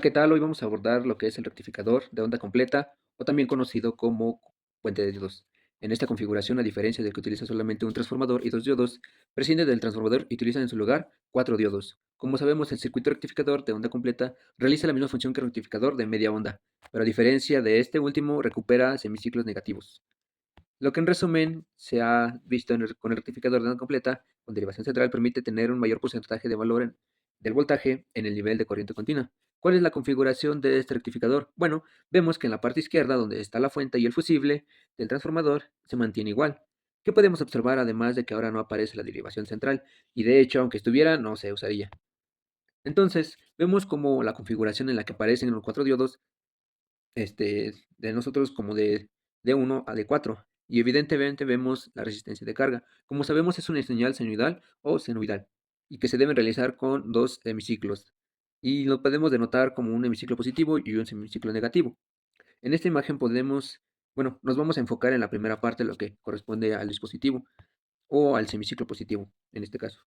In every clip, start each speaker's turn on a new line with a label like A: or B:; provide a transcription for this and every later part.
A: ¿Qué tal? Hoy vamos a abordar lo que es el rectificador de onda completa o también conocido como puente de diodos. En esta configuración, a diferencia del que utiliza solamente un transformador y dos diodos, prescinde del transformador y utiliza en su lugar cuatro diodos. Como sabemos, el circuito rectificador de onda completa realiza la misma función que el rectificador de media onda, pero a diferencia de este último, recupera semiciclos negativos. Lo que en resumen se ha visto con el rectificador de onda completa con derivación central permite tener un mayor porcentaje de valor del voltaje en el nivel de corriente continua. ¿Cuál es la configuración de este rectificador? Bueno, vemos que en la parte izquierda, donde está la fuente y el fusible del transformador, se mantiene igual. ¿Qué podemos observar además de que ahora no aparece la derivación central? Y de hecho, aunque estuviera, no se usaría. Entonces, vemos como la configuración en la que aparecen los cuatro diodos de nosotros como de D1 a D4. Y evidentemente vemos la resistencia de carga. Como sabemos, es una señal senoidal o senoidal y que se deben realizar con dos hemiciclos. Y lo podemos denotar como un hemiciclo positivo y un semiciclo negativo. En esta imagen podemos, bueno, nos vamos a enfocar en la primera parte, lo que corresponde al dispositivo o al semiciclo positivo, en este caso.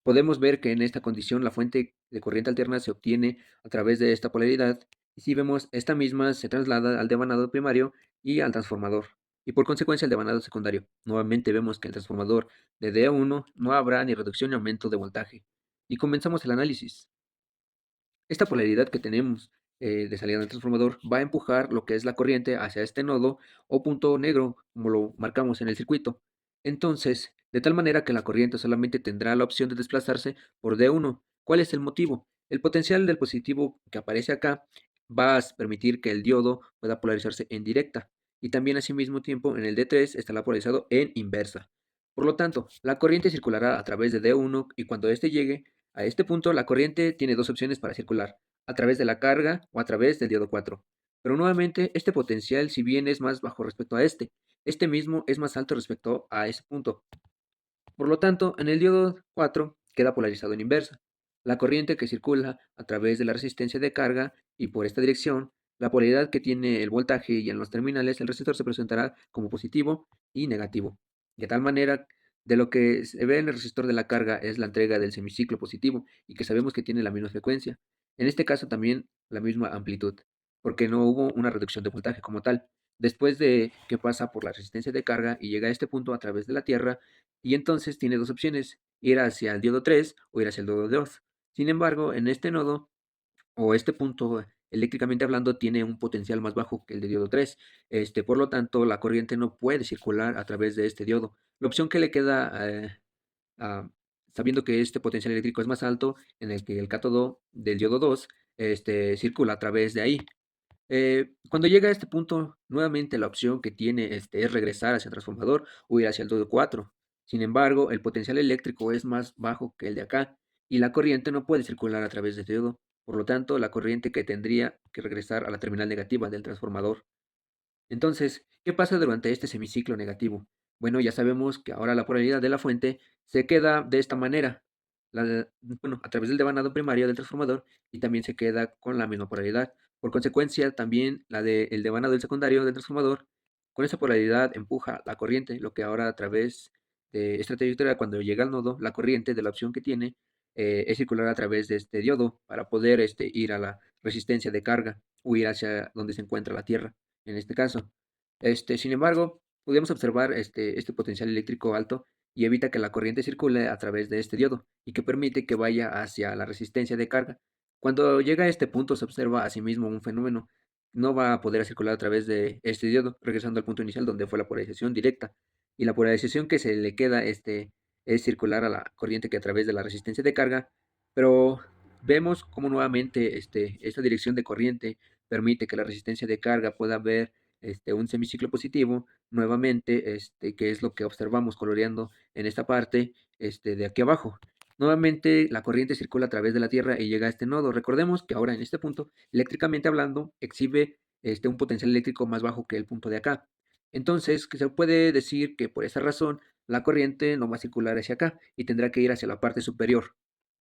A: Podemos ver que en esta condición la fuente de corriente alterna se obtiene a través de esta polaridad y si vemos esta misma se traslada al devanado primario y al transformador y por consecuencia al devanado secundario. Nuevamente vemos que el transformador de D1 no habrá ni reducción ni aumento de voltaje. Y comenzamos el análisis. Esta polaridad que tenemos de salida del transformador va a empujar lo que es la corriente hacia este nodo o punto negro, como lo marcamos en el circuito. Entonces, de tal manera que la corriente solamente tendrá la opción de desplazarse por D1. ¿Cuál es el motivo? El potencial del positivo que aparece acá va a permitir que el diodo pueda polarizarse en directa y también al mismo tiempo en el D3 estará polarizado en inversa. Por lo tanto, la corriente circulará a través de D1 y cuando éste llegue a este punto, la corriente tiene dos opciones para circular, a través de la carga o a través del diodo 4. Pero nuevamente, este potencial, si bien es más bajo respecto a este mismo es más alto respecto a ese punto. Por lo tanto, en el diodo 4 queda polarizado en inversa. La corriente que circula a través de la resistencia de carga y por esta dirección, la polaridad que tiene el voltaje y en los terminales, el resistor se presentará como positivo y negativo. De tal manera, de lo que se ve en el resistor de la carga es la entrega del semiciclo positivo y que sabemos que tiene la misma frecuencia. En este caso también la misma amplitud, porque no hubo una reducción de voltaje como tal. Después de que pasa por la resistencia de carga y llega a este punto a través de la Tierra, y entonces tiene dos opciones, ir hacia el diodo 3 o ir hacia el diodo 2. Sin embargo, en este nodo o este punto, eléctricamente hablando, tiene un potencial más bajo que el de diodo 3. Por lo tanto, la corriente no puede circular a través de este diodo. La opción que le queda, sabiendo que este potencial eléctrico es más alto, en el que el cátodo del diodo 2 circula a través de ahí. Cuando llega a este punto, nuevamente la opción que tiene es regresar hacia el transformador o ir hacia el nodo 4. Sin embargo, el potencial eléctrico es más bajo que el de acá y la corriente no puede circular a través de este diodo. Por lo tanto, la corriente que tendría que regresar a la terminal negativa del transformador. Entonces, ¿qué pasa durante este semiciclo negativo? Bueno, ya sabemos que ahora la polaridad de la fuente se queda de esta manera, bueno, a través del devanado primario del transformador y también se queda con la misma polaridad. Por consecuencia, también la del devanado del secundario del transformador, con esa polaridad empuja la corriente, lo que ahora a través de esta trayectoria, cuando llega al nodo, la corriente de la opción que tiene es circular a través de este diodo para poder ir a la resistencia de carga o ir hacia donde se encuentra la Tierra en este caso. Sin embargo, podemos observar este potencial eléctrico alto y evita que la corriente circule a través de este diodo y que permite que vaya hacia la resistencia de carga. Cuando llega a este punto se observa asimismo un fenómeno. No va a poder circular a través de este diodo, regresando al punto inicial donde fue la polarización directa. Y la polarización que se le queda es circular a la corriente que a través de la resistencia de carga, pero vemos como nuevamente esta dirección de corriente permite que la resistencia de carga pueda ver un semiciclo positivo nuevamente, que es lo que observamos coloreando en esta parte de aquí abajo. Nuevamente la corriente circula a través de la Tierra y llega a este nodo. Recordemos que ahora en este punto, eléctricamente hablando, exhibe un potencial eléctrico más bajo que el punto de acá. Entonces, que se puede decir que por esa razón la corriente no va a circular hacia acá y tendrá que ir hacia la parte superior.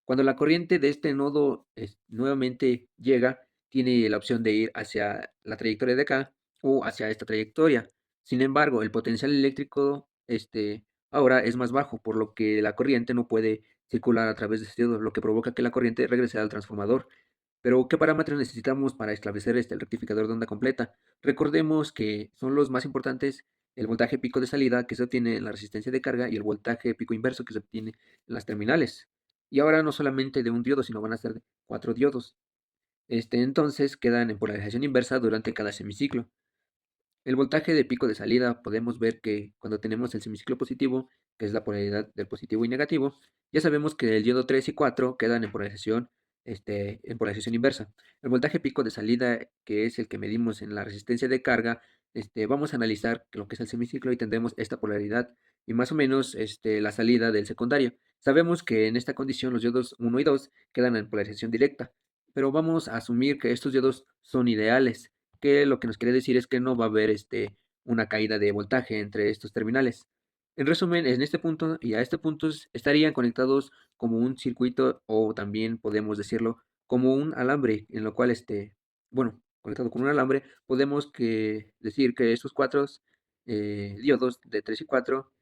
A: Cuando la corriente de este nodo nuevamente llega, tiene la opción de ir hacia la trayectoria de acá o hacia esta trayectoria. Sin embargo, el potencial eléctrico ahora es más bajo, por lo que la corriente no puede circular a través de este nodo, lo que provoca que la corriente regrese al transformador. Pero, ¿qué parámetros necesitamos para establecer el rectificador de onda completa? Recordemos que son los más importantes el voltaje pico de salida que se obtiene en la resistencia de carga y el voltaje pico inverso que se obtiene en las terminales. Y ahora no solamente de un diodo, sino van a ser de 4 diodos. Entonces quedan en polarización inversa durante cada semiciclo. El voltaje de pico de salida podemos ver que cuando tenemos el semiciclo positivo, que es la polaridad del positivo y negativo, ya sabemos que el diodo 3 y 4 quedan en polarización inversa. El voltaje pico de salida, que es el que medimos en la resistencia de carga, vamos a analizar lo que es el semiciclo y tendremos esta polaridad y más o menos la salida del secundario. Sabemos que en esta condición los diodos 1 y 2 quedan en polarización directa, pero vamos a asumir que estos diodos son ideales, que lo que nos quiere decir es que no va a haber una caída de voltaje entre estos terminales. En resumen, en este punto y a este punto estarían conectados como un circuito o también podemos decirlo como un alambre, en lo cual bueno, conectado con un alambre, podemos decir que estos cuatro diodos de 3 y 4,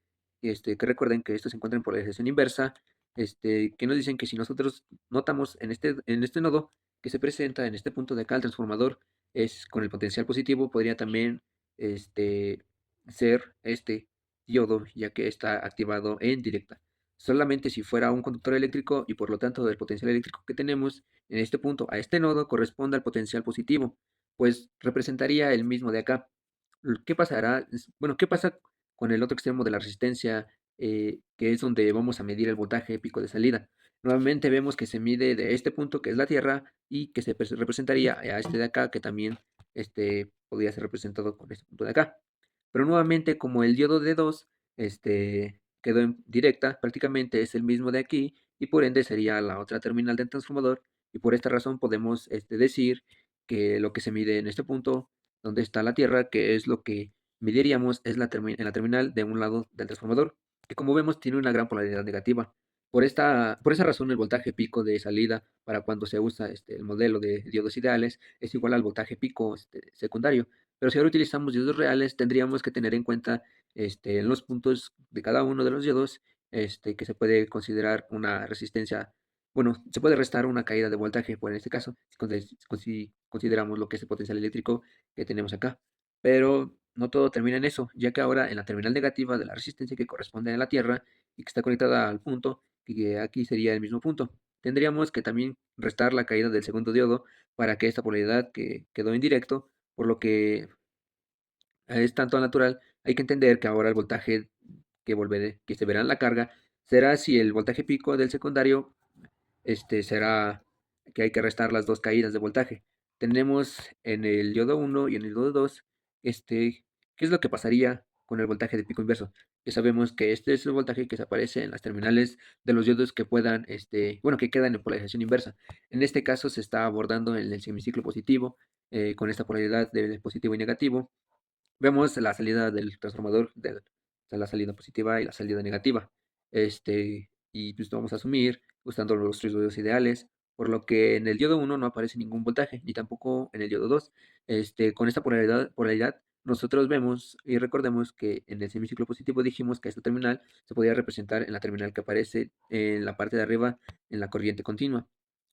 A: que recuerden que estos se encuentran en polarización inversa, que nos dicen que si nosotros notamos en este nodo que se presenta en este punto de acá el transformador es con el potencial positivo, podría también este, ser este diodo, ya que está activado en directa. Solamente si fuera un conductor eléctrico y por lo tanto el potencial eléctrico que tenemos en este punto a este nodo corresponde al potencial positivo, pues representaría el mismo de acá. ¿Qué pasará? Bueno, ¿qué pasa con el otro extremo de la resistencia, que es donde vamos a medir el voltaje pico de salida? Nuevamente vemos que se mide de este punto, que es la Tierra, y que se representaría a este de acá, que también podría ser representado con este punto de acá. Pero nuevamente, como el diodo de 2 quedó en directa, prácticamente es el mismo de aquí, y por ende sería la otra terminal del transformador, y por esta razón podemos decir que lo que se mide en este punto, donde está la Tierra, que es lo que mediríamos, es en la terminal de un lado del transformador, que como vemos tiene una gran polaridad negativa. Por esa razón, el voltaje pico de salida para cuando se usa el modelo de diodos ideales es igual al voltaje pico secundario. Pero si ahora utilizamos diodos reales, tendríamos que tener en cuenta en los puntos de cada uno de los diodos que se puede considerar una resistencia, bueno, se puede restar una caída de voltaje, por en este caso, si consideramos lo que es el potencial eléctrico que tenemos acá. Pero no todo termina en eso, ya que ahora en la terminal negativa de la resistencia que corresponde a la Tierra y que está conectada al punto, que aquí sería el mismo punto. Tendríamos que también restar la caída del segundo diodo para que esta polaridad que quedó indirecto, por lo que es tanto natural, hay que entender que ahora el voltaje que se verá en la carga será si el voltaje pico del secundario será que hay que restar las dos caídas de voltaje. Tenemos en el diodo 1 y en el diodo 2, ¿qué es lo que pasaría con el voltaje de pico inverso? Que sabemos que este es el voltaje que se aparece en las terminales de los diodos que puedan, bueno, que quedan en polarización inversa. En este caso se está abordando en el semiciclo positivo, con esta polaridad de positivo y negativo. Vemos la salida del transformador, o sea, la salida positiva y la salida negativa. Y pues vamos a asumir, usando los tres diodos ideales, por lo que en el diodo 1 no aparece ningún voltaje, ni tampoco en el diodo 2. Con esta polaridad, nosotros vemos y recordemos que en el semiciclo positivo dijimos que esta terminal se podía representar en la terminal que aparece en la parte de arriba en la corriente continua.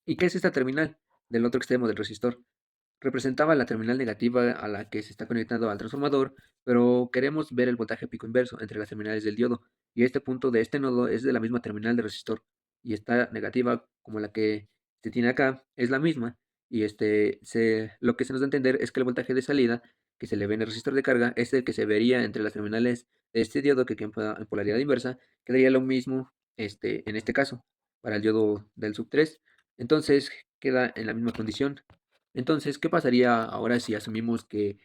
A: ¿Y qué es esta terminal del otro extremo del resistor? Representaba la terminal negativa a la que se está conectado al transformador, pero queremos ver el voltaje pico inverso entre las terminales del diodo, y este punto de este nodo es de la misma terminal de resistor, y esta negativa, como la que se tiene acá, es la misma, y lo que se nos da a entender es que el voltaje de salida que se le ve en el resistor de carga es el que se vería entre las terminales de este diodo que queda en polaridad inversa, quedaría lo mismo en este caso, para el diodo del sub 3, entonces queda en la misma condición. Entonces, ¿qué pasaría ahora si asumimos que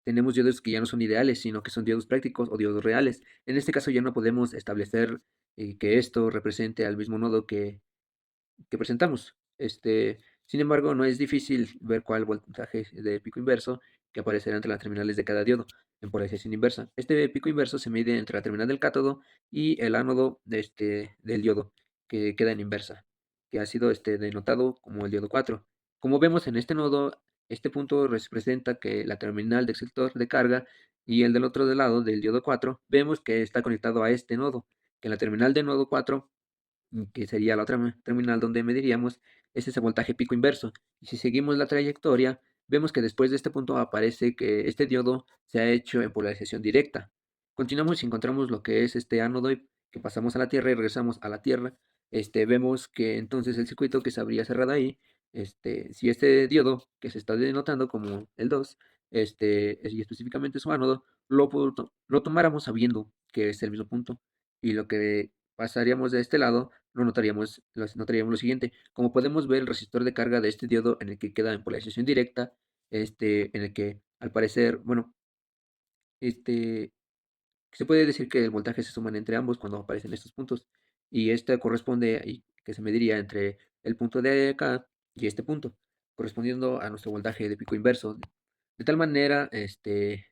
A: tenemos diodos que ya no son ideales, sino que son diodos prácticos o diodos reales? En este caso ya no podemos establecer que esto represente al mismo nodo que presentamos. Sin embargo, no es difícil ver cuál voltaje de pico inverso que aparecerá entre las terminales de cada diodo en polarización inversa. Este pico inverso se mide entre la terminal del cátodo y el ánodo del diodo, que queda en inversa, que ha sido denotado como el diodo 4. Como vemos en este nodo, este punto representa que la terminal del sector de carga y el del otro lado del diodo 4, vemos que está conectado a este nodo, que la terminal del nodo 4 que sería la otra terminal donde mediríamos, es ese voltaje pico inverso. Y si seguimos la trayectoria, vemos que después de este punto aparece que este diodo se ha hecho en polarización directa. Continuamos y encontramos lo que es este ánodo que pasamos a la Tierra y regresamos a la Tierra. Vemos que entonces el circuito que se habría cerrado ahí, si este diodo que se está denotando como el 2, y específicamente su ánodo, lo tomáramos sabiendo que es el mismo punto. Y lo que pasaríamos de este lado, notaríamos lo siguiente. Como podemos ver, el resistor de carga de este diodo en el que queda en polarización directa, en el que al parecer, bueno, este, se puede decir que el voltaje se suman entre ambos cuando aparecen estos puntos. Y esta corresponde, y que se mediría entre el punto de acá y este punto, correspondiendo a nuestro voltaje de pico inverso. De tal manera, que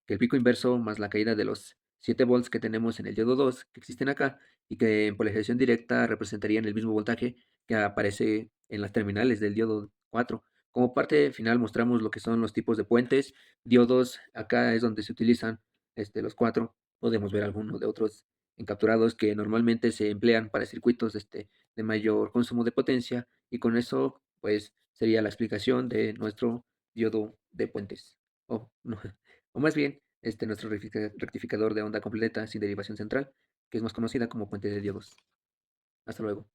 A: el pico inverso más la caída de los 7 volts que tenemos en el diodo 2 que existen acá y que en polarización directa representarían el mismo voltaje que aparece en las terminales del diodo 4. Como parte final mostramos lo que son los tipos de puentes, diodos, acá es donde se utilizan los cuatro, podemos ver algunos de otros encapsulados que normalmente se emplean para circuitos de mayor consumo de potencia y con eso pues sería la explicación de nuestro diodo de puentes. O no, o más bien, nuestro rectificador de onda completa sin derivación central, que es más conocida como puente de diodos. Hasta luego.